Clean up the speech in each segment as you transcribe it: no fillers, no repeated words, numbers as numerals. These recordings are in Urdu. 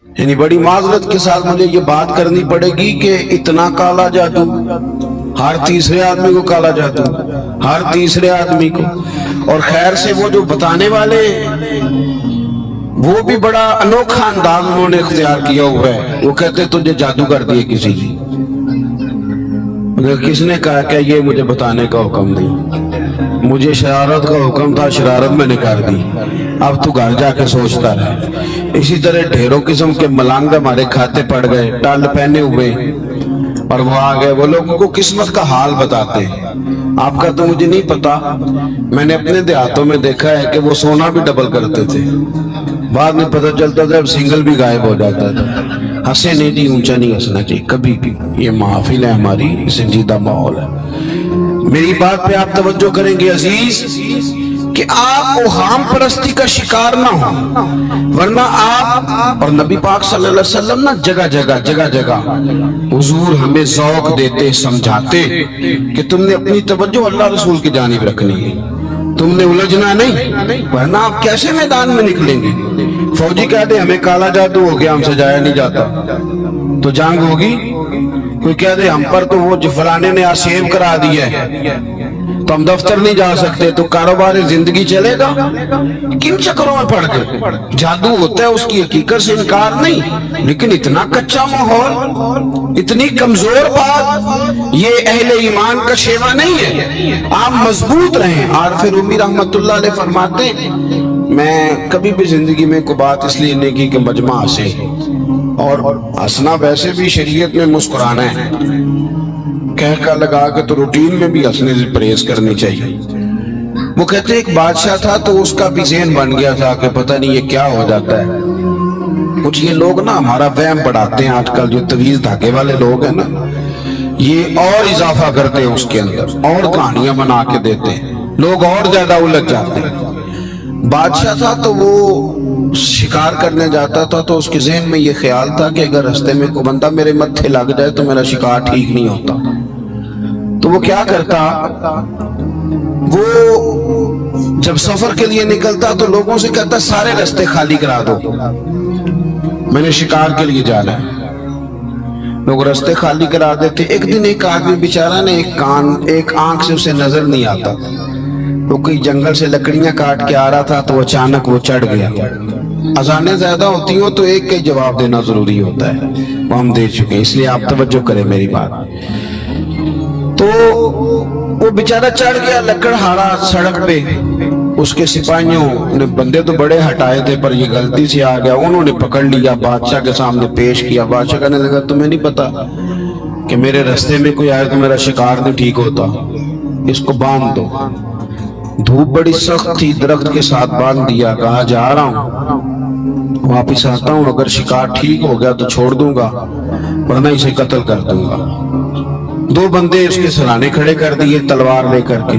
یعنی بڑی معذرت کے ساتھ مجھے یہ بات کرنی پڑے گی کہ اتنا کالا جادو ہر تیسرے آدمی کو کالا جادو، ہر تیسرے آدمی کو. اور خیر سے وہ جو بتانے والے وہ بھی بڑا انوکھا انداز انہوں نے اختیار کیا ہوا ہے. وہ کہتے تجھے جادو کر دیے کسی کی. کس نے کہا کہ یہ مجھے بتانے کا حکم نہیں، مجھے شرارت کا حکم تھا، شرارت میں نے کر دی. اب تو گھر جا کے سوچتا رہے. اسی طرح ڈھیروں قسم کے ملنگ ہمارے کھاتے پڑ گئے، ٹال پہنے ہوئے، اور وہ آ گئے. وہ لوگوں کو قسمت کا حال بتاتے ہیں. آپ کا تو مجھے نہیں پتا، میں نے اپنے دیہاتوں میں دیکھا ہے کہ وہ سونا بھی ڈبل کرتے تھے. بعد میں پتہ چلتا تھا اب سنگل بھی غائب ہو جاتا تھا. ہنسے نہیں جی، اونچا نہیں ہنسنا چاہیے کبھی بھی. یہ محفل ہے ہماری، سنجیدہ ماحول ہے. میری بات پہ آپ توجہ کریں گے عزیز کہ آپ اوہام پرستی کا شکار نہ ہو، ورنہ آپ اور نبی پاک صلی اللہ علیہ وسلم نا جگہ جگہ حضور ہمیں ذوق دیتے، سمجھاتے کہ تم نے اپنی توجہ اللہ رسول کی جانب رکھنی ہے، تم نے الجھنا نہیں، ورنہ آپ کیسے میدان میں نکلیں گے. فوجی کہتے ہمیں کالا جادو ہو گیا، ہم سے جایا نہیں جاتا، تو جنگ ہوگی. کوئی کہتے ہم پر تو وہ فلانے نے سیو کرا دیا ہے تو ہم دفتر نہیں جا سکتے، تو کاروبار زندگی چلے گا. کن چکروں میں پڑ گئے. جادو ہوتا ہے، اس کی حقیقت سے انکار نہیں، لیکن اتنا کچا ماحول، اتنی کمزور بات یہ اہل ایمان کا شیوا نہیں ہے. آپ مضبوط رہیں. عارف رومی رحمت اللہ علیہ فرماتے ہیں میں کبھی بھی زندگی میں کوئی بات اس لیے نہیں کی کہ مجمع ہنسے، اور ہنسنا ویسے بھی شریعت میں مسکرانا ہے، کہہ کا لگا کے تو روٹین میں بھی ہنسنے سے پرہیز کرنی چاہیے. وہ کہتے ایک بادشاہ تھا تو اس کا بھی ذہن بن گیا تھا کہ پتہ نہیں یہ کیا ہو جاتا ہے. کچھ یہ لوگ نا ہمارا وہم بڑھاتے ہیں، آج کل جو طویل دھاگے والے لوگ ہیں نا، یہ اور اضافہ کرتے ہیں اس کے اندر، اور کہانیاں بنا کے دیتے ہیں، لوگ اور زیادہ الجھ جاتے ہیں. بادشاہ تھا تو وہ شکار کرنے جاتا تھا تو اس کے ذہن میں یہ خیال تھا کہ اگر رستے میں کوئی بندہ میرے متھے لگ جائے تو میرا شکار ٹھیک نہیں ہوتا. تو وہ کیا کرتا، وہ جب سفر کے لیے نکلتا تو لوگوں سے کہتا سارے رستے خالی کرا دو، میں نے شکار کے لیے جانا ہے. لوگ رستے خالی کرا دیتے. ایک دن ایک آدمی بیچارہ نے ایک آنکھ سے اسے نظر نہیں آتا، وہ کوئی جنگل سے لکڑیاں کاٹ کے آ رہا تھا تو اچانک وہ چڑھ گیا. اذانیں زیادہ ہوتی ہوں تو ایک کے جواب دینا ضروری ہوتا ہے، وہ ہم دے چکے ہیں، اس لیے آپ توجہ کریں میری بات. تو وہ بیچارہ چڑھ گیا لکڑ ہارا سڑک پہ. اس کے سپاہیوں نے بندے تو بڑے ہٹائے تھے پر یہ غلطی سے آ گیا، انہوں نے پکڑ لیا، بادشاہ کے سامنے پیش کیا. بادشاہ کہنے لگا تمہیں نہیں پتا کہ میرے رستے میں کوئی آئے تو میرا شکار نہیں ٹھیک ہوتا، اس کو باندھ دو. دھوپ بڑی سخت تھی، درخت کے ساتھ باندھ دیا. کہا جا رہا ہوں، واپس آتا ہوں، اگر شکار ٹھیک ہو گیا تو چھوڑ دوں گا، ورنہ اسے قتل کر دوں گا. دو بندے اس کے سرانے کھڑے کر دیے تلوار لے کر کے.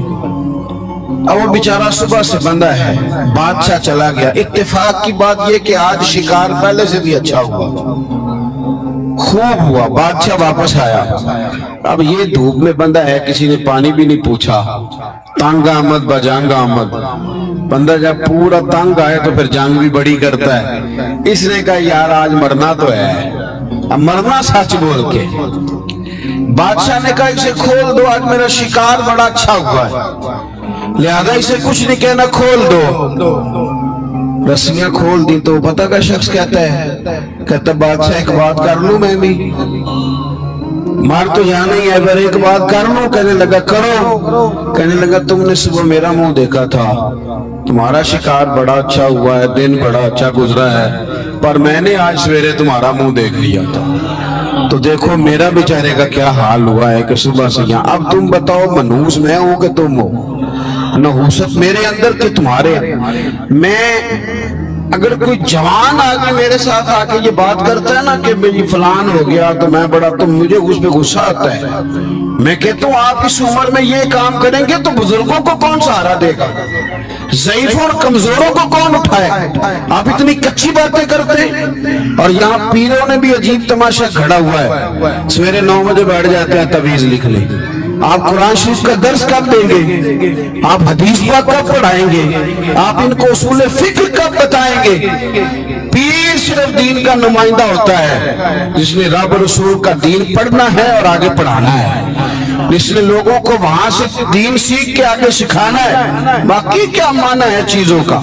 اب وہ بیچارہ صبح سے بندہ ہے. بادشاہ چلا گیا. اتفاق کی بات یہ کہ آج شکار پہلے سے بھی اچھا ہوا، خوب ہوا. بادشاہ واپس آیا. اب یہ دھوپ میں بندہ ہے، کسی نے پانی بھی نہیں پوچھا. تنگ آمد بجانگ آمد. بندہ جب پورا تنگ آئے تو پھر جنگ بھی بڑی کرتا ہے. اس نے کہا یار آج مرنا تو ہے، اب مرنا سچ بول کے. بادشاہ نے کہا اسے کھول دو، آج میرا شکار بڑا اچھا ہوا ہے، لہذا اسے کچھ نہیں کہنا، کھول دو. رسیاں کھول دی تو پتہ کا شخص کہتا ہے بادشاہ ایک بات کر لوں میں بھی، مار تو جانا ہی ہے پر ایک بات کر لوں. کہنے لگا کرو. کہنے لگا تم نے صبح میرا منہ دیکھا تھا، تمہارا شکار بڑا اچھا ہوا ہے، دن بڑا اچھا گزرا ہے، پر میں نے آج سویرے تمہارا منہ دیکھ لیا تھا، تو دیکھو میرا بیچارے کا کیا حال ہوا ہے کہ صبح سے یہاں. اب تم بتاؤ منحوس میں ہوں کہ تم ہو، نحوست میرے اندر کہ تمہارے. میں اگر کوئی جوان آدمی میرے ساتھ آ کے یہ بات کرتا ہے نا کہ میری فلان ہو گیا تو میں بڑا، تو مجھے اس پہ غصہ آتا ہے. میں کہتا ہوں آپ اس عمر میں یہ کام کریں گے تو بزرگوں کو کون سہارا دے گا، ضعیفوں اور کمزوروں کو کون اٹھائے. آپ اتنی کچی باتیں کرتے ہیں. اور یہاں پیروں نے بھی عجیب تماشا گھڑا ہوا ہے. سویرے 9 بجے بیٹھ جاتے ہیں تعویذ لکھ لیں. آپ قرآن شریف کا درس کب دیں گے؟ آپ حدیث پاک کب پڑھائیں گے؟ آپ ان کو اصول فکر کب بتائیں گے؟ پیر صرف دین کا نمائندہ ہوتا ہے جس نے رب رسول کا دین پڑھنا ہے اور آگے پڑھانا ہے، جس نے لوگوں کو وہاں سے دین سیکھ کے آگے سکھانا ہے۔ باقی کیا معنی ہے چیزوں کا؟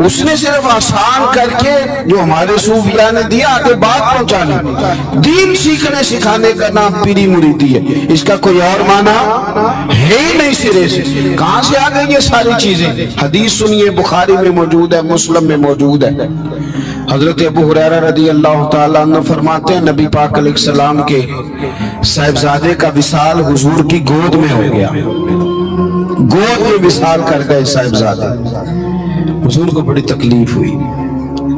اس نے صرف آسان کر کے جو ہمارے صوفیاء نے دیا آگے بات پہنچانی۔ دین سیکھنے سکھانے کا نام پیری مریدی ہے، اس کا کوئی اور معنی ہے ہی نہیں سرے سے۔ کہاں سے آ گئی یہ ساری چیزیں؟ حدیث سنیے، بخاری میں موجود ہے، مسلم میں موجود ہے۔ حضرت ابو ہریرہ رضی اللہ تعالیٰ عنہ فرماتے ہیں نبی پاک علیہ السلام کے صاحبزادے کا وصال حضور کی گود میں ہو گیا، گود میں وصال کر گئے صاحبزادے۔ حضور کو بڑی تکلیف ہوئی،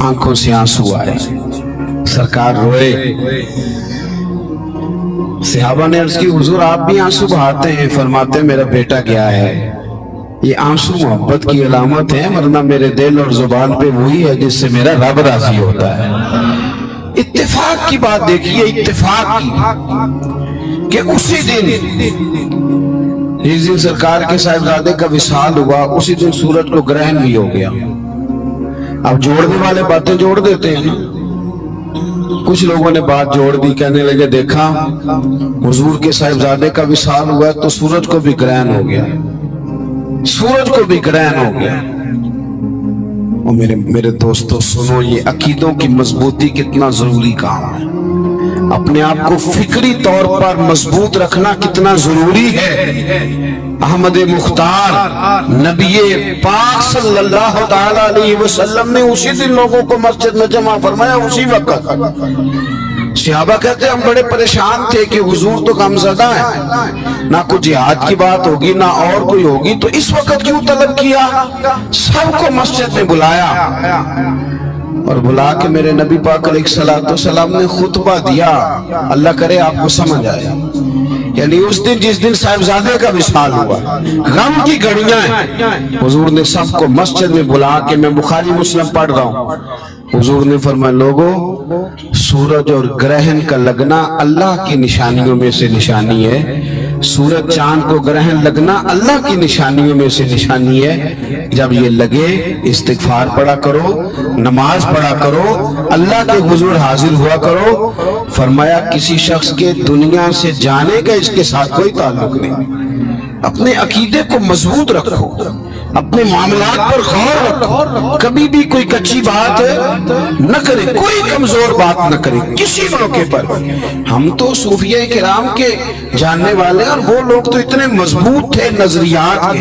آنکھوں سے آنسو آئے، سرکار روئے۔ صحابہ نے عرض کی حضور آپ بھی آنسو بہاتے ہیں؟ فرماتے ہیں میرا بیٹا گیا ہے، یہ آنسو محبت کی علامت ہے، ورنہ میرے دل اور زبان پہ وہی ہے جس سے میرا رب راضی ہوتا ہے۔ اتفاق کی بات دیکھیے، اتفاق کی کہ اسی دن جس دن سرکار کے صاحبزادے کا وصال ہوا اسی دن سورج کو گرہن بھی ہو گیا۔ اب جوڑنے والے باتیں جوڑ دیتے ہیں نا، کچھ لوگوں نے بات جوڑ دی، کہنے لگے دیکھا حضور کے صاحبزادے کا وصال ہوا ہے تو سورج کو بھی گرہن ہو گیا، سورج کو بھی گرہن ہو گیا۔ اور میرے دوستو سنو، یہ عقیدوں کی مضبوطی کتنا ضروری کام ہے، اپنے آپ کو فکری طور پر مضبوط رکھنا کتنا ضروری ہے۔ احمد مختار نبی پاک صلی اللہ تعالی علیہ وسلم نے اسی دن لوگوں کو مسجد میں جمع فرمایا، اسی وقت۔ صحابہ کہتے ہیں ہم بڑے پریشان تھے کہ حضور تو غمزدہ ہیں، نہ کوئی جہاد کی بات ہوگی نہ اور کوئی ہوگی، تو اس وقت کیوں طلب کیا؟ سب کو مسجد میں بلایا اور بلا کے میرے نبی پاک علیہ السلام نے خطبہ دیا، اللہ کرے آپ کو سمجھ آئے۔ یعنی اس دن جس دن صاحبزادے کا وصال ہوا، غم کی گھڑیاں ہیں، حضور نے سب کو مسجد میں بلا کے، میں بخاری مسلم پڑھ رہا ہوں، حضور نے فرمایا لوگوں سورج اور گرہن کا لگنا اللہ کی نشانیوں میں سے نشانی ہے، سورج چاند کو گرہن لگنا اللہ کی نشانیوں میں سے نشانی ہے۔ جب یہ لگے استغفار پڑھا کرو، نماز پڑھا کرو، اللہ کے حضور حاضر ہوا کرو۔ فرمایا کسی شخص کے دنیا سے جانے کا اس کے ساتھ کوئی تعلق نہیں۔ اپنے عقیدے کو مضبوط رکھو، اپنے معاملات پر غور رکھو، کبھی بھی کوئی کچی بات نہ کرے، کوئی کمزور بات نہ کرے کسی موقع پر۔ ہم تو صوفیاء کرام کے جاننے والے، اور وہ لوگ تو اتنے مضبوط تھے، نظریات کے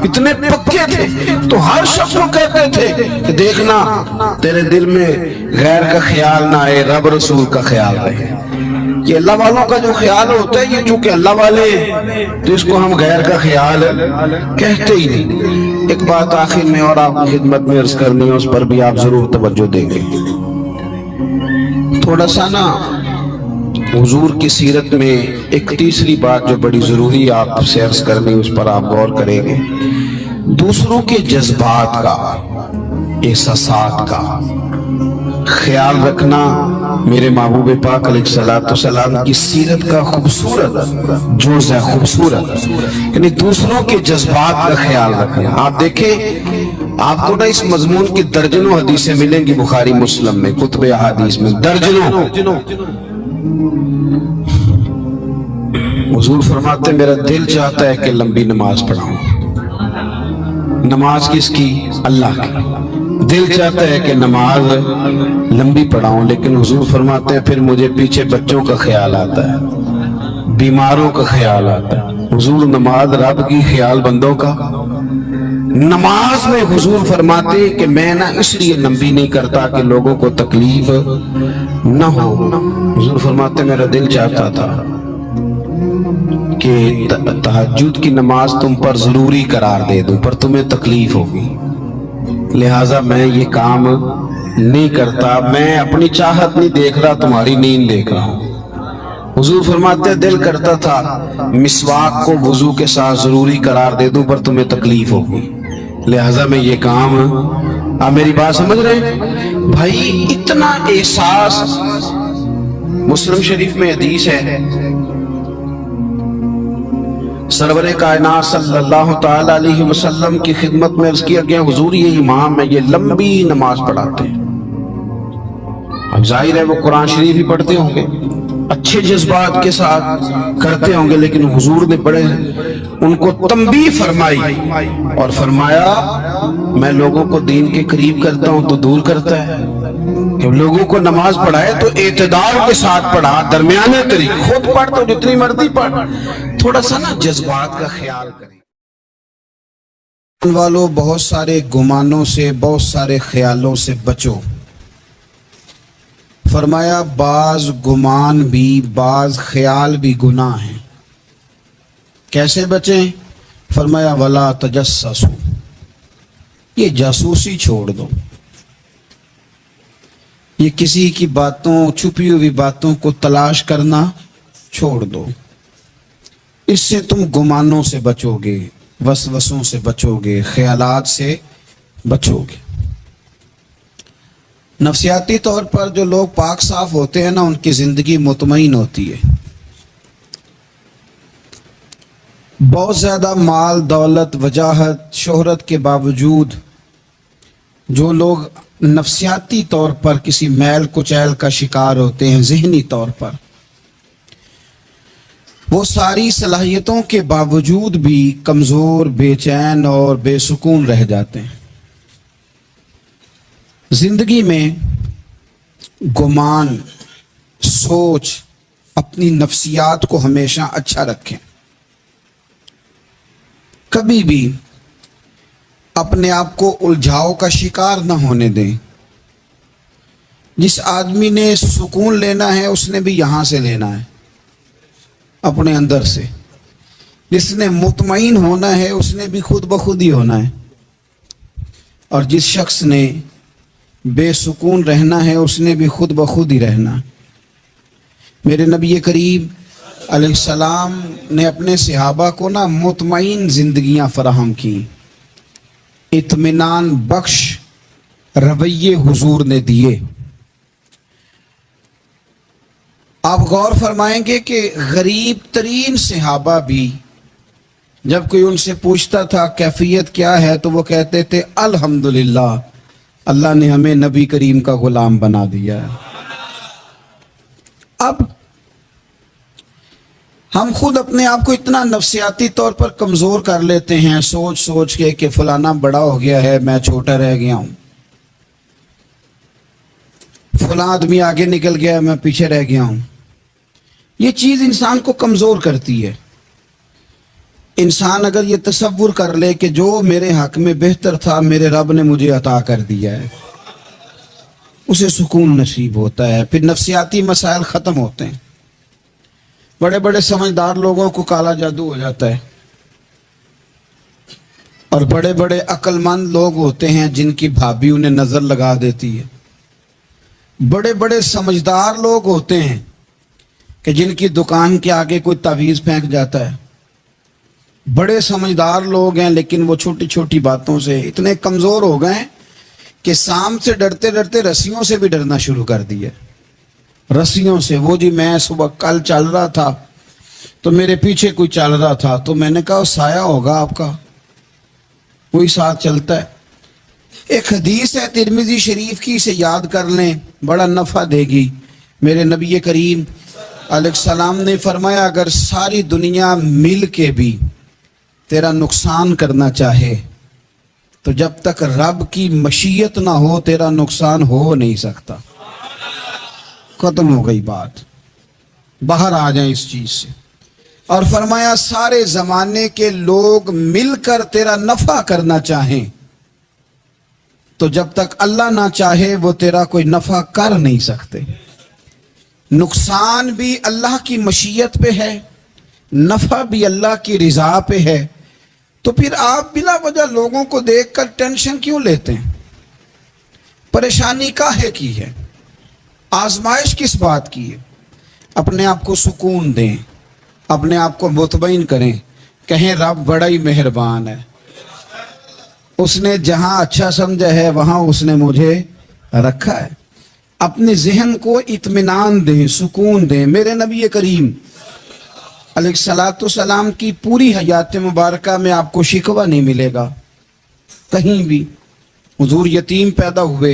اتنے پکے تھے، تو ہر شخص کو کہتے تھے کہ دیکھنا تیرے دل میں غیر کا خیال نہ آئے، رب رسول کا خیال رہے۔ یہ اللہ والوں کا جو خیال ہوتا ہے، یہ چونکہ اللہ والے ہیں تو اس کو ہم غیر کا خیال کہتے ہی نہیں۔ ایک بات آخر میں اور آپ کی خدمت میں عرض کرنی ہے، اس پر بھی آپ ضرور توجہ دیں گے۔ تھوڑا سا نا حضور کی سیرت میں ایک تیسری بات جو بڑی ضروری آپ سے عرض کرنی، اس پر آپ غور کریں گے۔ دوسروں کے جذبات کا، احساسات کا خیال رکھنا میرے محبوب پاک علیہ السلام کی سیرت کا خوبصورت جز ہے، خوبصورت، یعنی دوسروں کے جذبات کا خیال رکھنا۔ آپ دیکھیں آپ کو نا اس مضمون کی درجنوں حدیثیں ملیں گی بخاری مسلم میں، کتب احادیث میں درجنوں۔ حضور فرماتے ہیں میرا دل چاہتا ہے کہ لمبی نماز پڑھاؤں۔ نماز کس کی؟ اللہ کی۔ دل چاہتا ہے کہ نماز لمبی پڑھاؤں، لیکن حضور فرماتے ہیں پھر مجھے پیچھے بچوں کا خیال آتا ہے، بیماروں کا خیال آتا ہے۔ حضور نماز رب کی، خیال بندوں کا۔ نماز میں حضور فرماتے ہیں کہ میں نہ اس لیے لمبی نہیں کرتا کہ لوگوں کو تکلیف نہ ہو۔ حضور فرماتے ہیں میرا دل چاہتا تھا کہ تہجد کی نماز تم پر ضروری قرار دے دوں، پر تمہیں تکلیف ہوگی، لہٰذا میں یہ کام نہیں کرتا، میں اپنی چاہت نہیں دیکھ رہا، تمہاری نیند دیکھ رہا ہوں۔ حضور فرماتے ہیں دل کرتا تھا مسواک کو وضو کے ساتھ ضروری قرار دے دوں، پر تمہیں تکلیف ہوگی، لہٰذا میں یہ کام، آپ میری بات سمجھ رہے ہیں بھائی؟ اتنا احساس۔ مسلم شریف میں حدیث ہے، سرور کائنات صلی اللہ تعالی علیہ وسلم کی خدمت میں عرض کیا گیا حضور یہ امام ہے، یہ لمبی نماز پڑھاتے ہیں، اب ظاہر ہے وہ قرآن شریف ہی پڑھتے ہوں گے، اچھے جذبات کے ساتھ کرتے ہوں گے، لیکن حضور نے بڑے ان کو تنبیہ فرمائی اور فرمایا میں لوگوں کو دین کے قریب کرتا ہوں تو دور کرتا ہے۔ جب لوگوں کو نماز پڑھائے تو اعتدال کے ساتھ پڑھا، درمیانے طریقے، خود پڑھ تو جتنی مرضی پڑھ، تھوڑا سا نا جذبات کا خیال کریں۔ والوں بہت سارے گمانوں سے، بہت سارے خیالوں سے بچو۔ فرمایا بعض گمان بھی، بعض خیال بھی گناہ ہیں۔ کیسے بچیں؟ فرمایا ولا تجسسوا، یہ جاسوسی چھوڑ دو، یہ کسی کی باتوں، چھپی ہوئی باتوں کو تلاش کرنا چھوڑ دو، اس سے تم گمانوں سے بچو گے، وسوسوں سے بچو گے، خیالات سے بچو گے۔ نفسیاتی طور پر جو لوگ پاک صاف ہوتے ہیں نا، ان کی زندگی مطمئن ہوتی ہے۔ بہت زیادہ مال، دولت، وجاہت، شہرت کے باوجود جو لوگ نفسیاتی طور پر کسی میل کچیل کا شکار ہوتے ہیں، ذہنی طور پر، وہ ساری صلاحیتوں کے باوجود بھی کمزور، بے چین اور بے سکون رہ جاتے ہیں۔ زندگی میں گمان، سوچ، اپنی نفسیات کو ہمیشہ اچھا رکھیں۔ کبھی بھی اپنے آپ کو الجھاؤ کا شکار نہ ہونے دیں۔ جس آدمی نے سکون لینا ہے اس نے بھی یہاں سے لینا ہے، اپنے اندر سے۔ جس نے مطمئن ہونا ہے اس نے بھی خود بخود ہی ہونا ہے، اور جس شخص نے بے سکون رہنا ہے اس نے بھی خود بخود ہی رہنا۔ میرے نبی کریم علیہ السلام نے اپنے صحابہ کو نا مطمئن زندگیاں فراہم کی، اطمینان بخش رویے حضور نے دیے۔ آپ غور فرمائیں گے کہ غریب ترین صحابہ بھی جب کوئی ان سے پوچھتا تھا کیفیت کیا ہے تو وہ کہتے تھے الحمدللہ، اللہ نے ہمیں نبی کریم کا غلام بنا دیا ہے۔ اب ہم خود اپنے آپ کو اتنا نفسیاتی طور پر کمزور کر لیتے ہیں، سوچ سوچ کے کہ فلانا بڑا ہو گیا ہے، میں چھوٹا رہ گیا ہوں، فلاں آدمی آگے نکل گیا ہے، میں پیچھے رہ گیا ہوں۔ یہ چیز انسان کو کمزور کرتی ہے۔ انسان اگر یہ تصور کر لے کہ جو میرے حق میں بہتر تھا میرے رب نے مجھے عطا کر دیا ہے، اسے سکون نصیب ہوتا ہے، پھر نفسیاتی مسائل ختم ہوتے ہیں۔ بڑے بڑے سمجھدار لوگوں کو کالا جادو ہو جاتا ہے، اور بڑے بڑے عقل مند لوگ ہوتے ہیں جن کی بھابھی انہیں نظر لگا دیتی ہے۔ بڑے بڑے سمجھدار لوگ ہوتے ہیں کہ جن کی دکان کے آگے کوئی تعویذ پھینک جاتا ہے۔ بڑے سمجھدار لوگ ہیں لیکن وہ چھوٹی چھوٹی باتوں سے اتنے کمزور ہو گئے کہ سانپ سے ڈرتے ڈرتے رسیوں سے بھی ڈرنا شروع کر دیا۔ رسیوں سے، وہ جی میں صبح کل چل رہا تھا تو میرے پیچھے کوئی چل رہا تھا تو میں نے کہا سایہ ہوگا آپ کا، وہی ساتھ چلتا ہے۔ ایک حدیث ہے ترمذی شریف کی، اسے یاد کر لیں، بڑا نفع دے گی۔ میرے نبی کریم علیہ السلام نے فرمایا اگر ساری دنیا مل کے بھی تیرا نقصان کرنا چاہے تو جب تک رب کی مشیت نہ ہو تیرا نقصان ہو نہیں سکتا۔ ختم ہو گئی بات، باہر آ جائیں اس چیز سے۔ اور فرمایا سارے زمانے کے لوگ مل کر تیرا نفع کرنا چاہیں تو جب تک اللہ نہ چاہے وہ تیرا کوئی نفع کر نہیں سکتے۔ نقصان بھی اللہ کی مشیت پہ ہے، نفع بھی اللہ کی رضا پہ ہے، تو پھر آپ بلا وجہ لوگوں کو دیکھ کر ٹینشن کیوں لیتے ہیں؟ پریشانی کاہے کی ہے؟ آزمائش کس بات کی ہے؟ اپنے آپ کو سکون دیں، اپنے آپ کو مطمئن کریں، کہیں رب بڑا ہی مہربان ہے، اس نے جہاں اچھا سمجھا ہے وہاں اس نے مجھے رکھا ہے۔ اپنے ذہن کو اطمینان دیں، سکون دیں۔ میرے نبی کریم علیہ الصلاۃ والسلام کی پوری حیات مبارکہ میں آپ کو شکوہ نہیں ملے گا کہیں بھی۔ حضور یتیم پیدا ہوئے،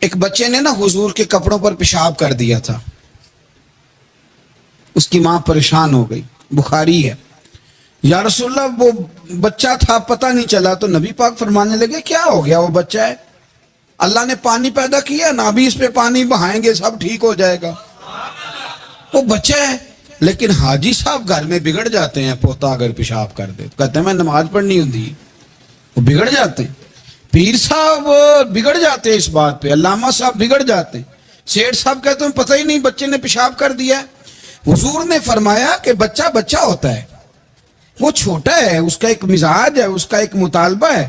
ایک بچے نے نا حضور کے کپڑوں پر پیشاب کر دیا تھا، اس کی ماں پریشان ہو گئی، بخاری ہے، یا رسول اللہ وہ بچہ تھا پتہ نہیں چلا، تو نبی پاک فرمانے لگے کیا ہو گیا، وہ بچہ ہے، اللہ نے پانی پیدا کیا نا، ابھی اس پہ پانی بہائیں گے سب ٹھیک ہو جائے گا، وہ بچہ ہے۔ لیکن حاجی صاحب گھر میں بگڑ جاتے ہیں، پوتا اگر پیشاب کر دے کہتے ہیں میں نماز پڑھنی ہوتی، وہ بگڑ جاتے ہیں، پیر صاحب بگڑ جاتے ہیں اس بات پہ، علامہ صاحب بگڑ جاتے ہیں، سیٹھ صاحب کہتے ہیں پتہ ہی نہیں بچے نے پیشاب کر دیا ہے۔ حضور نے فرمایا کہ بچہ بچہ ہوتا ہے، وہ چھوٹا ہے، اس کا ایک مزاج ہے، اس کا ایک مطالبہ ہے۔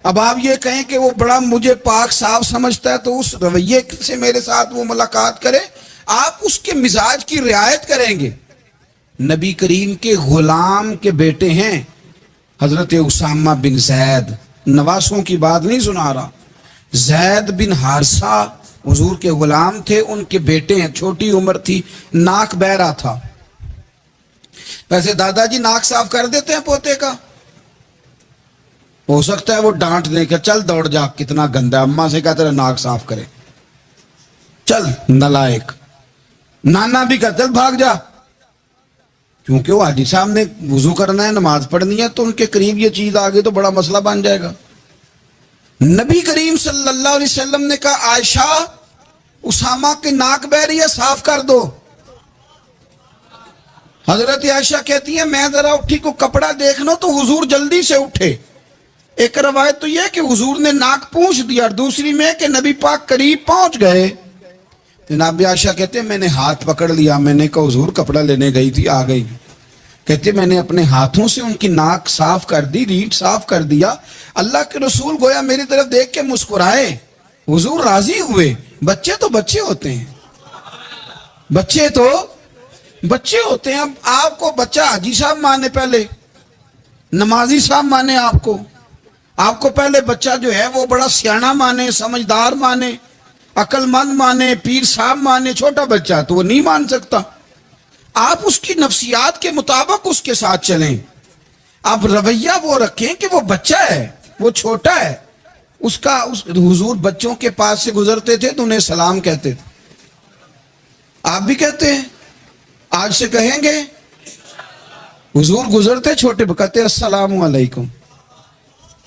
اب آپ یہ کہیں کہ وہ بڑا مجھے پاک صاف سمجھتا ہے تو اس رویے سے میرے ساتھ وہ ملاقات کرے، آپ اس کے مزاج کی رعایت کریں گے۔ نبی کریم کے غلام کے بیٹے ہیں حضرت اسامہ بن زید، نواسوں کی بات نہیں سنا رہا، زید بن حارثہ حضور کے غلام تھے، ان کے بیٹے ہیں، چھوٹی عمر تھی، ناک بہ رہا تھا۔ ویسے دادا جی ناک صاف کر دیتے ہیں پوتے کا، ہو سکتا ہے وہ ڈانٹ دیں کہ چل دوڑ جا کتنا گندا، اماں سے کہتے ہیں ناک صاف کرے، چل نالائق، نانا بھی کہتے ہیں بھاگ جا، کیونکہ وہ حاجی صاحب نے وضو کرنا ہے، نماز پڑھنی ہے، تو ان کے قریب یہ چیز آگے تو بڑا مسئلہ بن جائے گا۔ نبی کریم صلی اللہ علیہ وسلم نے کہا عائشہ اسامہ کی ناک بہ رہی ہے صاف کر دو۔ حضرت عائشہ کہتی ہے میں ذرا اٹھی کو کپڑا دیکھ لو تو حضور جلدی سے اٹھے۔ ایک روایت تو یہ کہ حضور نے ناک پونچھ دیا، اور دوسری میں کہ نبی پاک قریب پہنچ گئے۔ جناب عائشہ کہتے ہیں میں نے ہاتھ پکڑ لیا، میں نے کہا حضور کپڑا لینے گئی تھی آ گئی، کہتے میں نے اپنے ہاتھوں سے ان کی ناک صاف کر دی، ریٹ صاف کر دیا۔ اللہ کے رسول گویا میری طرف دیکھ کے مسکرائے، حضور راضی ہوئے۔ بچے تو بچے ہوتے ہیں، بچے تو بچے ہوتے ہیں۔ اب آپ کو بچہ حاجی صاحب مانے، پہلے نمازی صاحب مانے، آپ کو پہلے بچہ جو ہے وہ بڑا سیاںہ مانے، سمجھدار مانے، عقل مند مانے، پیر صاحب مانے۔ چھوٹا بچہ تو وہ نہیں مان سکتا، آپ اس کی نفسیات کے مطابق اس کے ساتھ چلیں۔ آپ رویہ وہ رکھیں کہ وہ بچہ ہے، وہ چھوٹا ہے، حضور بچوں کے پاس سے گزرتے تھے تو انہیں سلام کہتے تھے، آپ بھی کہتے ہیں، آج سے کہیں گے۔ حضور گزرتے چھوٹے کہتے السلام علیکم،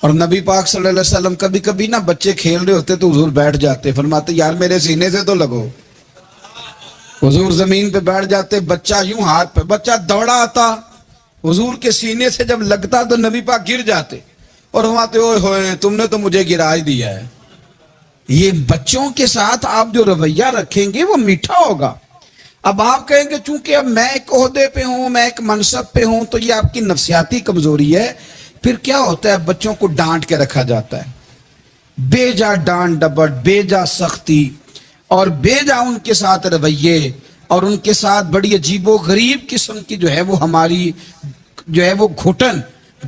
اور نبی پاک صلی اللہ علیہ وسلم کبھی کبھی نا بچے کھیل رہے ہوتے تو حضور بیٹھ جاتے، فرماتے یار میرے سینے سے تو لگو۔ حضور زمین پہ بیٹھ جاتے، بچہ یوں ہاتھ پہ، بچہ دوڑا آتا، حضور کے سینے سے جب لگتا تو نبی پاک گر جاتے اور فرماتے اوئے ہوئے تم نے تو مجھے گرا ہی دیا ہے۔ یہ بچوں کے ساتھ آپ جو رویہ رکھیں گے وہ میٹھا ہوگا۔ اب آپ کہیں گے چونکہ اب میں ایک عہدے پہ ہوں، میں ایک منصب پہ ہوں، تو یہ آپ کی نفسیاتی کمزوری ہے۔ پھر کیا ہوتا ہے، بچوں کو ڈانٹ کے رکھا جاتا ہے، بے جا ڈانٹ ڈپٹ، بے جا سختی، اور بے جا ان کے ساتھ رویے، اور ان کے ساتھ بڑی عجیب و غریب قسم کی جو ہے وہ ہماری جو ہے وہ گھٹن،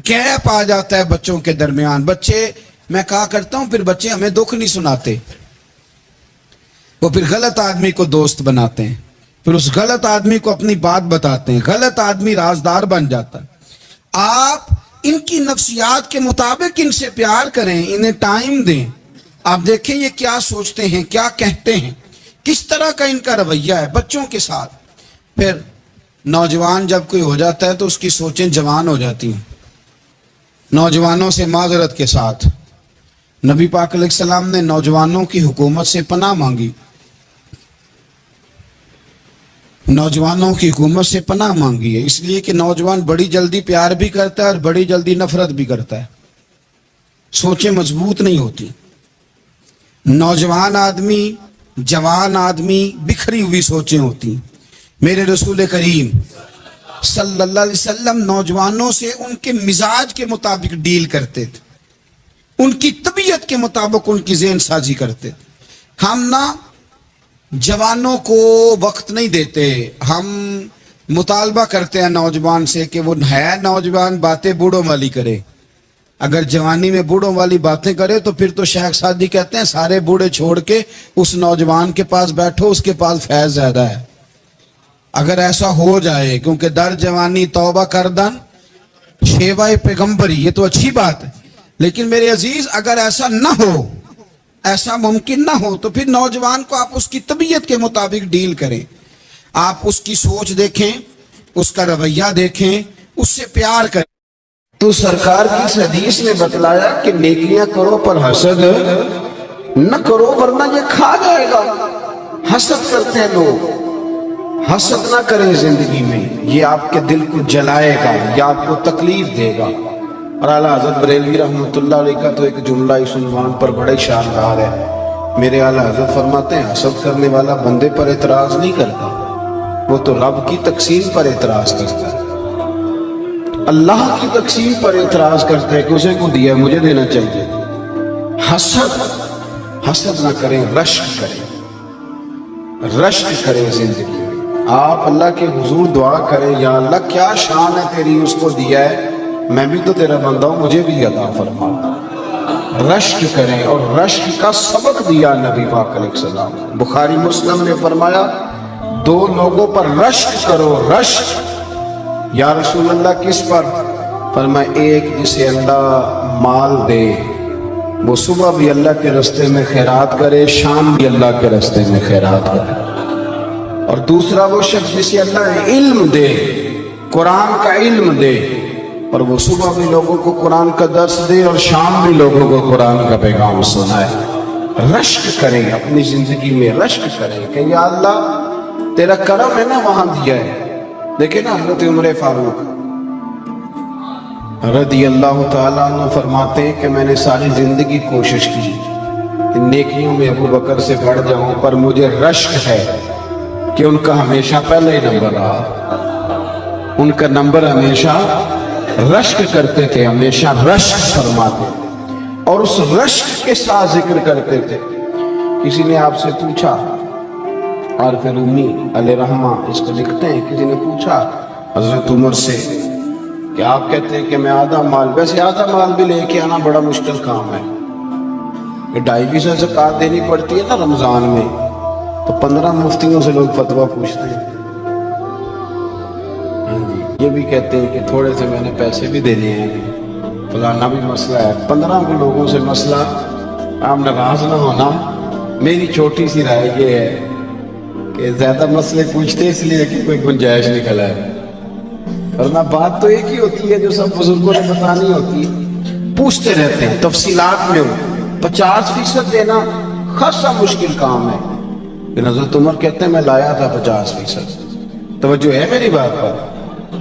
گیپ آ جاتا ہے بچوں کے درمیان۔ بچے، میں کہا کرتا ہوں، پھر بچے ہمیں دکھ نہیں سناتے، وہ پھر غلط آدمی کو دوست بناتے ہیں، پھر اس غلط آدمی کو اپنی بات بتاتے ہیں، غلط آدمی رازدار بن جاتا ہے۔ آپ ان کی نفسیات کے مطابق ان سے پیار کریں، انہیں ٹائم دیں، آپ دیکھیں یہ کیا سوچتے ہیں، کیا کہتے ہیں، کس طرح کا ان کا رویہ ہے بچوں کے ساتھ۔ پھر نوجوان جب کوئی ہو جاتا ہے تو اس کی سوچیں جوان ہو جاتی ہیں۔ نوجوانوں سے معذرت کے ساتھ نبی پاک علیہ السلام نے نوجوانوں کی حکومت سے پناہ مانگی، نوجوانوں کی حکومت سے پناہ مانگی ہے، اس لیے کہ نوجوان بڑی جلدی پیار بھی کرتا ہے اور بڑی جلدی نفرت بھی کرتا ہے، سوچیں مضبوط نہیں ہوتی۔ نوجوان آدمی، جوان آدمی، بکھری ہوئی سوچیں ہوتی۔ میرے رسول کریم صلی اللہ علیہ وسلم نوجوانوں سے ان کے مزاج کے مطابق ڈیل کرتے تھے، ان کی طبیعت کے مطابق ان کی ذہن سازی کرتے تھے۔ ہم نہ جوانوں کو وقت نہیں دیتے، ہم مطالبہ کرتے ہیں نوجوان سے کہ وہ ہے نوجوان، باتیں بوڑھوں والی کرے۔ اگر جوانی میں بوڑھوں والی باتیں کرے تو پھر تو شیخ سعدی کہتے ہیں سارے بوڑھے چھوڑ کے اس نوجوان کے پاس بیٹھو، اس کے پاس فیض زیادہ ہے۔ اگر ایسا ہو جائے، کیونکہ در جوانی توبہ کردن شیوہ پیغمبری، یہ تو اچھی بات ہے، لیکن میرے عزیز اگر ایسا نہ ہو ایسا ممکن نہ ہو تو پھر نوجوان کو آپ اس کی طبیعت کے مطابق ڈیل کریں. آپ اس کی سوچ دیکھیں, اس کا رویہ دیکھیں, اس سے پیار کریں. تو سرکار کی اس حدیث نے بتلایا کہ نیکیاں کرو پر حسد نہ کرو ورنہ یہ کھا جائے گا. حسد کرتے ہیں لوگ, حسد نہ کریں زندگی میں, یہ آپ کے دل کو جلائے گا, یہ آپ کو تکلیف دے گا. اور اعلیٰ حضرت بریلوی رحمۃ اللہ علیہ کا تو ایک جملہ اس عنوان پر بڑے شاندار ہے. میرے اعلیٰ حضرت فرماتے ہیں حسد کرنے والا بندے پر اعتراض نہیں کرتا, وہ تو رب کی تقسیم پر اعتراض کرتا ہے, اللہ کی تقسیم پر اعتراض کرتا ہے کہ اسے کو دیا مجھے دینا چاہیے. حسد نہ کریں, رشک کریں, رشک کریں زندگی میں. آپ اللہ کے حضور دعا کریں, یا اللہ کیا شان ہے تیری, اس کو دیا ہے, میں بھی تو تیرا بندہ ہوں, مجھے بھی عطا فرما. رشک کریں, اور رشک کا سبق دیا نبی پاک علیہ السلام. بخاری مسلم نے فرمایا دو لوگوں پر رشک کرو. رشک یا رسول اللہ کس پر؟ فرمایا ایک جسے اللہ مال دے, وہ صبح بھی اللہ کے راستے میں خیرات کرے, شام بھی اللہ کے راستے میں خیرات کرے. اور دوسرا وہ شخص جسے اللہ علم دے, قرآن کا علم دے, اور وہ صبح بھی لوگوں کو قرآن کا درس دے اور شام بھی لوگوں کو قرآن کا پیغام سنائے. رشک کریں, اپنی زندگی میں رشک کریں کہ یا اللہ تیرا کرم ہے نا وہاں دیا ہے. دیکھیں نا حضرت عمر فاروق رضی اللہ تعالیٰ عنہ فرماتے ہیں کہ میں نے ساری زندگی کوشش کی کہ نیکیوں میں ابو بکر سے بڑھ جاؤں, پر مجھے رشک ہے کہ ان کا ہمیشہ پہلے ہی نمبر رہا. ان کا نمبر ہمیشہ رشک کرتے تھے, ہمیشہ رشک فرماتے, اور اس رشک کے ساتھ ذکر کرتے تھے. کسی نے آپ سے پوچھا, عارف رومی علیہ رحمہ اس کو لکھتے ہیں, کسی نے پوچھا حضرت عمر سے کہ آپ کہتے ہیں کہ میں آدھا مال, ویسے آدھا مال بھی لے کے آنا بڑا مشکل کام ہے, یہ 2.5% زکوٰۃ دینی پڑتی ہے نا رمضان میں, تو 15 مفتیوں سے لوگ فتویٰ پوچھتے ہیں. یہ بھی کہتے ہیں کہ تھوڑے سے میں نے پیسے بھی دینے ہیں, فلانا بھی مسئلہ ہے. 15 لوگوں سے مسئلہ, آپ ناراض نہ ہونا, میری چھوٹی سی رائے یہ ہے کہ زیادہ مسئلے پوچھتے اس لیے کہ کوئی گنجائش نکل آئے, ورنہ بات تو ایک ہی ہوتی ہے جو سب بزرگوں نے بتانی ہوتی ہے. پوچھتے رہتے ہیں تفصیلات میں. 50% دینا خاصا مشکل کام ہے, کہ حضرت عمر کہتے ہیں میں لایا تھا 50%. توجہ ہے میری بات پر؟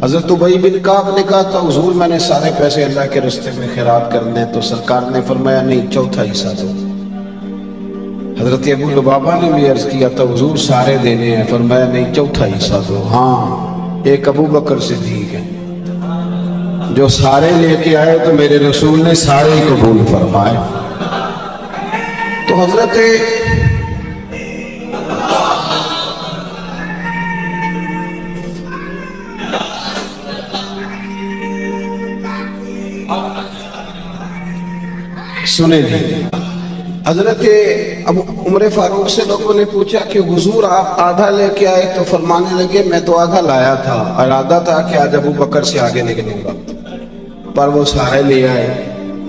حضرت ابی بن کعب نے کہا تھا حضور میں نے سارے پیسے اللہ کے راستے میں خیرات کرنے, تو سرکار نے فرمایا نہیں, چوتھا حصہ دو. حضرت ابو لبابہ نے بھی عرض کیا تھا حضور سارے دینے ہیں, فرمایا نہیں, چوتھا حصہ دو. ہاں ایک ابو بکر صدیق ہے جو سارے لے کے آئے, تو میرے رسول نے سارے ہی قبول فرمائے. تو حضرت سنیں جی, حضرت عمر فاروق سے لوگوں نے پوچھا کہ حضور آپ آدھا لے کے آئے, تو فرمانے لگے میں تو آدھا لایا تھا, ارادہ تھا کہ آج ابو بکر سے آگے نکلوں گا, پر وہ سارے لے آئے.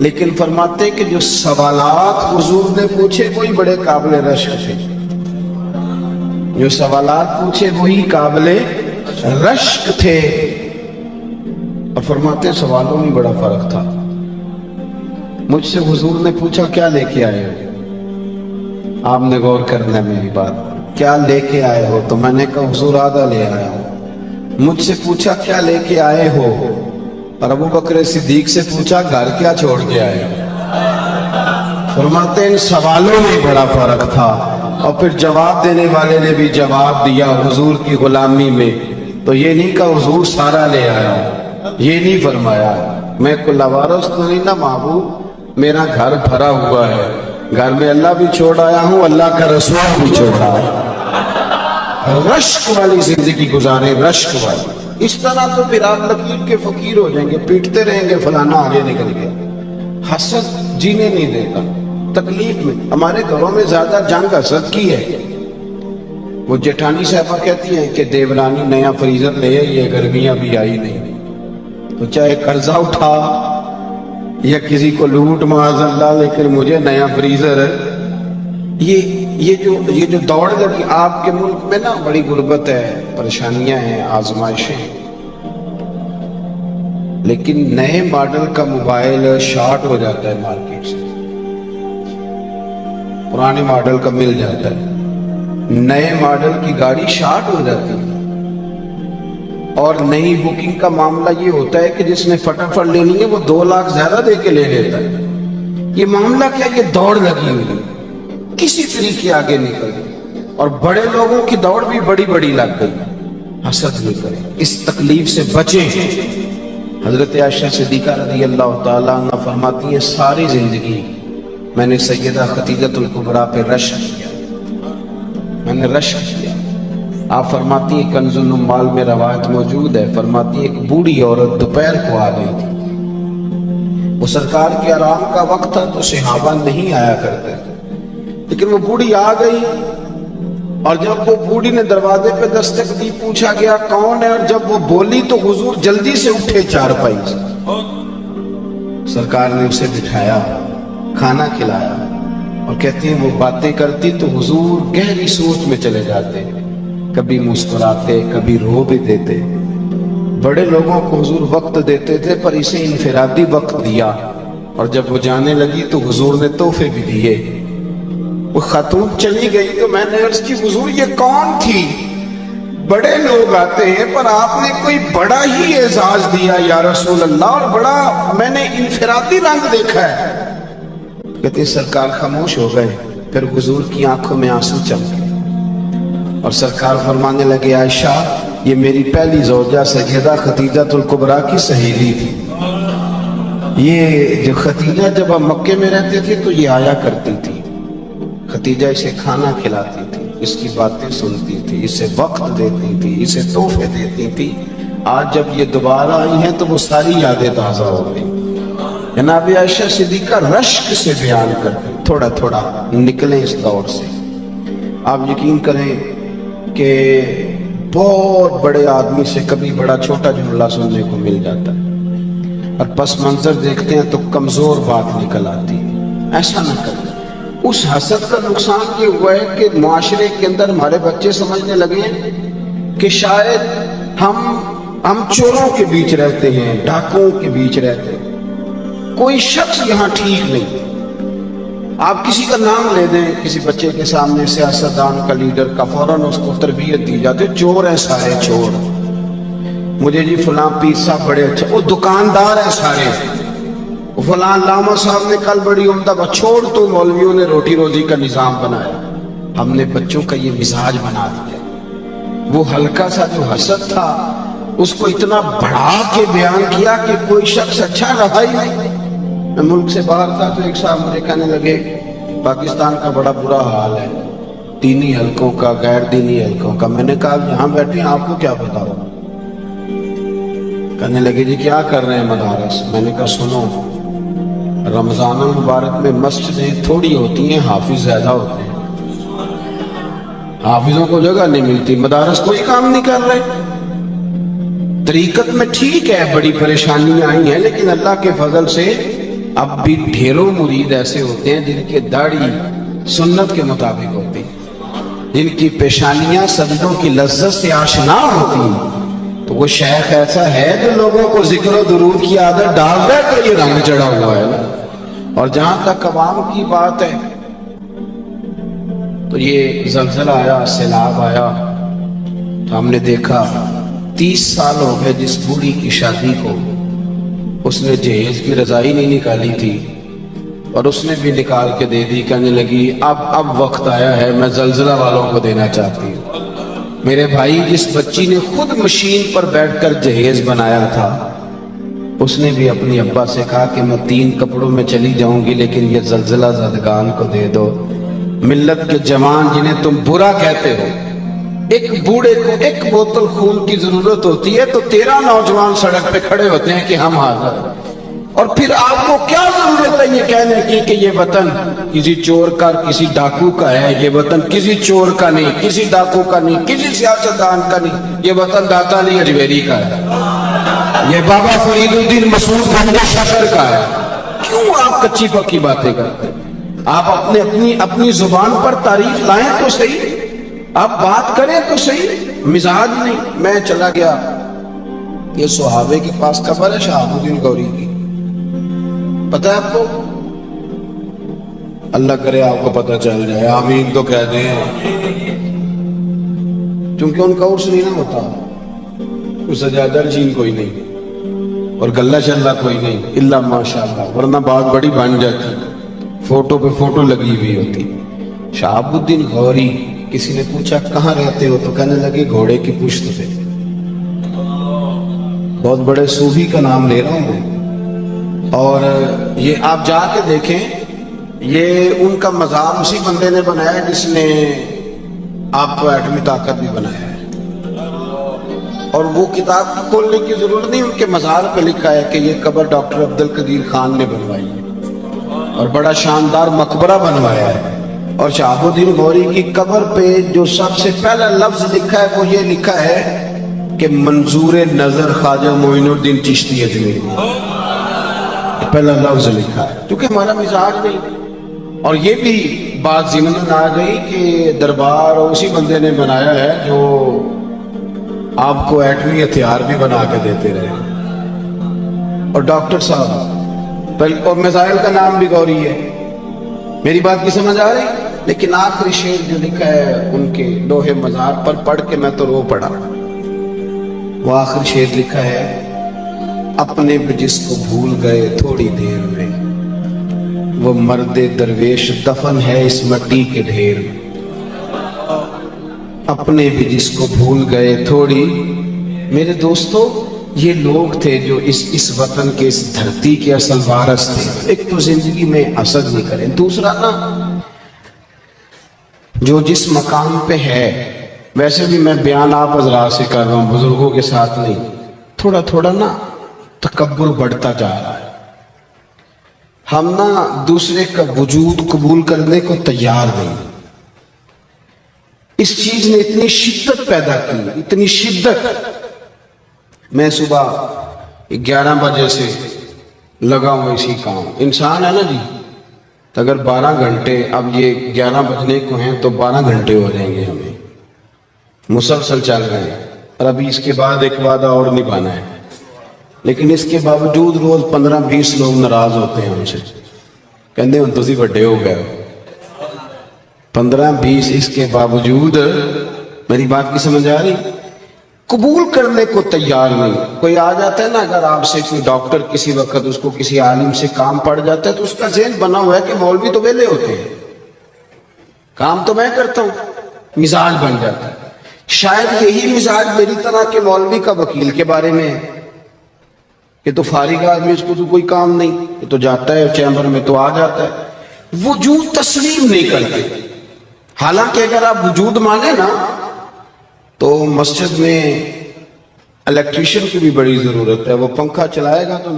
لیکن فرماتے کہ جو سوالات حضور نے پوچھے وہی بڑے قابل رشک تھے, جو سوالات پوچھے وہی قابل رشک تھے. اور فرماتے سوالوں میں بڑا فرق تھا. مجھ سے حضور نے پوچھا کیا لے کے آئے ہو, آپ نے غور کرنا ہے میری بات, کیا لے کے آئے ہو, تو میں نے کہا حضور آدھا لے آیا ہوں. مجھ سے پوچھا کیا لے کے آئے ہو, اور ابو بکر صدیق سے پوچھا گھر کیا چھوڑ کے آئے ہو. فرماتے ان سوالوں میں بڑا فرق تھا, اور پھر جواب دینے والے نے بھی جواب دیا حضور کی غلامی میں. تو یہ نہیں کہا حضور سارا لے آیا, یہ نہیں فرمایا میں کوئی لوارث تو نہیں نا محبوب, میرا گھر بھرا ہوا ہے, گھر میں اللہ بھی چھوڑ آیا ہوں, اللہ کا رسول بھی چھوڑا ہے. رشک والی زندگی گزارے, رشک والی. اس طرح تو پھر آپ لکیر کے فقیر ہو جائیں گے, پیٹتے رہیں گے فلانا آگے نکل گیا. حسد جینے نہیں دیتا, تکلیف میں. ہمارے گھروں میں زیادہ جنگ حسد کی ہے. وہ جیٹھانی صاحبہ کہتی ہیں کہ دیورانی نیا فریزر لے آئی ہے, گرمیاں بھی آئی نہیں, تو چاہے قرضہ اٹھا یا کسی کو لوٹ معاذ اللہ, لیکن مجھے نیا فریزر یہ جو دوڑ لگی آپ کے ملک میں نا، بڑی غربت ہے، پریشانیاں ہیں، آزمائشیں ہیں، لیکن نئے ماڈل کا موبائل شارٹ ہو جاتا ہے مارکیٹ سے، پرانے ماڈل کا مل جاتا ہے، نئے ماڈل کی گاڑی شارٹ ہو جاتی ہے، اور نئی بکنگ کا معاملہ یہ ہوتا ہے کہ جس نے فٹافٹ لینی ہے وہ 2 لاکھ زیادہ دے کے لے لیتا ہے۔ یہ معاملہ کیا؟ یہ دوڑ لگی ہوئی، کسی طریقے آگے نکل گئی، اور بڑے لوگوں کی دوڑ بھی بڑی بڑی لگ گئی۔ حسد نہیں کریں، اس تکلیف سے بچیں۔ حضرت عائشہ صدیقہ رضی اللہ تعالیٰ عنہ فرماتی ہیں ساری زندگی میں نے سیدہ خدیجہ الکبریٰ پہ رشک کیا، میں نے رشک کیا۔ آپ فرماتی ہیں کنز النمال میں روایت موجود ہے، فرماتی ہیں ایک بوڑھی عورت دوپہر کو آ گئی تھی، وہ سرکار کے آرام کا وقت تھا تو صحابہ نہیں آیا کرتے، لیکن وہ بوڑھی آ گئی، اور جب وہ بوڑھی نے دروازے پہ دستک دی، پوچھا گیا کون ہے، اور جب وہ بولی تو حضور جلدی سے اٹھے چارپائی سے، سرکار نے اسے بٹھایا، کھانا کھلایا، اور کہتے ہیں وہ باتیں کرتی تو حضور گہری سوچ میں چلے جاتے، کبھی مسکراتے کبھی رو بھی دیتے۔ بڑے لوگوں کو حضور وقت دیتے تھے، پر اسے انفرادی وقت دیا، اور جب وہ جانے لگی تو حضور نے تحفے بھی دیے۔ وہ خاتون چلی گئی تو میں نے عرض کی حضور یہ کون تھی؟ بڑے لوگ آتے ہیں پر آپ نے کوئی بڑا ہی اعزاز دیا یا رسول اللہ، اور بڑا میں نے انفرادی رنگ دیکھا ہے۔ کہتے ہیں سرکار خاموش ہو گئے، پھر حضور کی آنکھوں میں آنسو چمکے، اور سرکار فرمانے لگے عائشہ یہ میری پہلی زوجہ سیدہ خدیجہ الکبریٰ کی سہیلی تھی۔ یہ جو خدیجہ جب ہم مکے میں رہتے تھے تو یہ آیا کرتی تھی، خدیجہ اسے کھانا کھلاتی تھی، اس کی باتیں سنتی تھی، اسے وقت دیتی تھی، اسے تحفے دیتی تھی۔ آج جب یہ دوبارہ آئی ہیں تو وہ ساری یادیں تازہ ہو گئی۔ جناب عائشہ صدیقہ رشک سے بیان کرتی، تھوڑا تھوڑا نکلیں اس دور سے۔ آپ یقین کریں کہ بہت بڑے آدمی سے کبھی بڑا چھوٹا جملہ سننے کو مل جاتا ہے، اور پس منظر دیکھتے ہیں تو کمزور بات نکل آتی ہے۔ ایسا نہ کریں۔ اس حسد کا نقصان یہ ہوا ہے کہ معاشرے کے اندر ہمارے بچے سمجھنے لگے ہیں کہ شاید ہم چوروں کے بیچ رہتے ہیں، ڈاکوؤں کے بیچ رہتے ہیں، کوئی شخص یہاں ٹھیک نہیں۔ آپ کسی کا نام لے دیں کسی بچے کے سامنے، سیاستدان کا، لیڈر کا، فوراً اس کو تربیت دی جاتی ہے چور ہیں سارے چور، مجھے جی فلاں پیر صاحب بڑے اچھا، وہ دکاندار ہیں سارے، فلاں علامہ صاحب نے کل بڑی عمدہ بات، چھوڑ تو مولویوں نے روٹی روزی کا نظام بنایا۔ ہم نے بچوں کا یہ مزاج بنا دیا۔ وہ ہلکا سا جو حسد تھا اس کو اتنا بڑھا کے بیان کیا کہ کوئی شخص اچھا رہا ہی نہیں۔ میں ملک سے باہر تھا تو ایک صاحب مجھے کہنے لگے پاکستان کا بڑا برا حال ہے، دینی حلقوں کا، غیر دینی حلقوں کا۔ میں نے کہا یہاں بیٹھے ہیں آپ کو کیا پتا ہو؟ کہنے لگے جی کیا کر رہے ہیں مدارس؟ میں نے کہا سنو، رمضان المبارک میں مسجدیں تھوڑی ہوتی ہیں، حافظ زیادہ ہوتے ہیں، حافظوں کو جگہ نہیں ملتی، مدارس کوئی کام نہیں کر رہے۔ طریقت میں ٹھیک ہے بڑی پریشانیاں آئی ہیں، لیکن اللہ کے فضل سے اب بھی ڈھیروں مرید ایسے ہوتے ہیں جن کے داڑھی سنت کے مطابق ہوتی، جن کی پیشانیاں سجدوں کی لذت سے آشنا ہوتی ہیں، تو وہ شیخ ایسا ہے جو لوگوں کو ذکر و درود کی عادت ڈال رہا ہے کہ یہ رنگ چڑھا ہوا ہے۔ اور جہاں تک عوام کی بات ہے تو یہ زلزلہ آیا، سیلاب آیا، تو ہم نے دیکھا 30 سال ہو گئے جس بوڑھی کی شادی کو، اس نے جہیز کی رضائی نہیں نکالی تھی، اور اس نے بھی نکال کے دے دی، کہنے لگی اب وقت آیا ہے، میں زلزلہ والوں کو دینا چاہتی ہوں۔ میرے بھائی جس بچی نے خود مشین پر بیٹھ کر جہیز بنایا تھا، اس نے بھی اپنی ابا سے کہا کہ میں 3 کپڑوں میں چلی جاؤں گی لیکن یہ زلزلہ زدگان کو دے دو۔ ملت کے جوان جنہیں تم برا کہتے ہو، ایک بوڑھے کو 1 بوتل خون کی ضرورت ہوتی ہے تو 13 نوجوان سڑک پہ کھڑے ہوتے ہیں کہ ہم حاضر، اور پھر آپ کو کیا ضرورت ہے یہ کہنے کی کہ یہ وطن کسی چور کا، کسی ڈاکو کا ہے؟ یہ وطن کسی چور کا نہیں، کسی ڈاکو کا نہیں، کسی سیاستدان کا نہیں، یہ وطن داتا علی اجمیری کا ہے، یہ بابا فرید الدین مسعود بندہ شکر کا ہے۔ کیوں آپ کچی پکی باتیں کرتے ہیں؟ آپ اپنی زبان پر تعریف لائیں تو صحیح، آپ بات کریں تو صحیح، مزاج نہیں۔ میں چلا گیا، یہ صحابے کے پاس قبر ہے شہاب الدین غوری کی، پتہ ہے آپ کو؟ اللہ کرے آپ کو پتہ چل جائے، آمین تو کہہ دیں، کیونکہ ان کا عرس نہیں نہ ہوتا، کوئی سجادہ نشین کوئی نہیں اور گلہ شلہ کوئی نہیں، الا ماشاءاللہ، ورنہ بات بڑی بن جاتی، فوٹو پہ فوٹو لگی ہوئی ہوتی۔ شہاب الدین غوری، کسی نے پوچھا کہاں رہتے ہو تو کہنے لگے گھوڑے کی پشت پہ۔ بہت بڑے صوفی کا نام لے رہا ہوں میں، اور یہ آپ جا کے دیکھیں، یہ ان کا مزار اسی بندے نے بنایا جس نے آپ کو ایٹمی طاقت بھی بنایا ہے، اور وہ کتاب کھولنے کی ضرورت نہیں، ان کے مزار پہ لکھا ہے کہ یہ قبر ڈاکٹر عبدالقدیر خان نے بنوائی ہے اور بڑا شاندار مقبرہ بنوایا ہے۔ اور شہاب الدین غوری کی قبر پہ جو سب سے پہلا لفظ لکھا ہے وہ یہ لکھا ہے کہ منظور نظر خواجہ معین الدین چشتی اجمیری، پہلا لفظ لکھا ہے، کیونکہ ہمارا مزاج نہیں۔ اور یہ بھی بات ضمن آ گئی کہ دربار اسی بندے نے بنایا ہے جو آپ کو ایٹمی ہتھیار بھی بنا کے دیتے رہے، اور ڈاکٹر صاحب، اور میزائل کا نام بھی غوری ہے۔ میری بات کی سمجھ آ رہی؟ لیکن آخری شعر جو لکھا ہے ان کے لوہے مزار پر پڑھ کے میں تو رو پڑا، وہ آخری شعر لکھا ہے، اپنے بھی جس کو بھول گئے تھوڑی دیر میں، وہ مرد درویش دفن ہے اس مٹی کے ڈھیر میں۔ اپنے بھی جس کو بھول گئے تھوڑی، میرے دوستو یہ لوگ تھے جو اس وطن کے، اس دھرتی کے اصل وارث تھے۔ ایک تو زندگی میں حسد نہیں کریں، دوسرا نا جو جس مقام پہ ہے، ویسے بھی میں بیان آپ حضرات سے کر رہا ہوں، بزرگوں کے ساتھ نہیں، تھوڑا تھوڑا نا تکبر بڑھتا جا رہا ہے، ہم نا دوسرے کا وجود قبول کرنے کو تیار نہیں۔ اس چیز نے اتنی شدت پیدا کی، اتنی شدت، میں صبح 11 بجے سے لگا ہوں اسی کام۔ انسان ہے نا جی، اگر 12 گھنٹے، اب یہ 11 بجنے کو ہیں تو 12 گھنٹے ہو جائیں گے ہمیں، مسلسل چل رہے ہیں، اور ابھی اس کے بعد ایک وعدہ اور نبھانا ہے، لیکن اس کے باوجود روز 15-20 لوگ ناراض ہوتے ہیں ہم سے، کہندے ہن تسی بڑے ہو گئے ہو۔ 15-20 اس کے باوجود، میری بات کی سمجھ آ رہی، قبول کرنے کو تیار نہیں۔ کوئی آ جاتا ہے نا، اگر آپ سے کوئی ڈاکٹر کسی وقت اس کو کسی عالم سے کام پڑ جاتا ہے تو اس کا ذہن بنا ہوا ہے کہ مولوی تو ویلے ہوتے ہیں، کام تو میں کرتا ہوں، مزاج بن جاتا ہے۔ شاید یہی مزاج میری طرح کے مولوی کا وکیل کے بارے میں ہے کہ تو فارغ آدمی، اس کو تو کوئی کام نہیں، یہ تو جاتا ہے چیمبر میں تو آ جاتا ہے، وجود تسلیم نہیں کرتے۔ حالانکہ اگر آپ وجود مانیں نا تو مسجد میں الیکٹریشین کی بھی بڑی ضرورت ہے، وہ پنکھا چلائے گا تو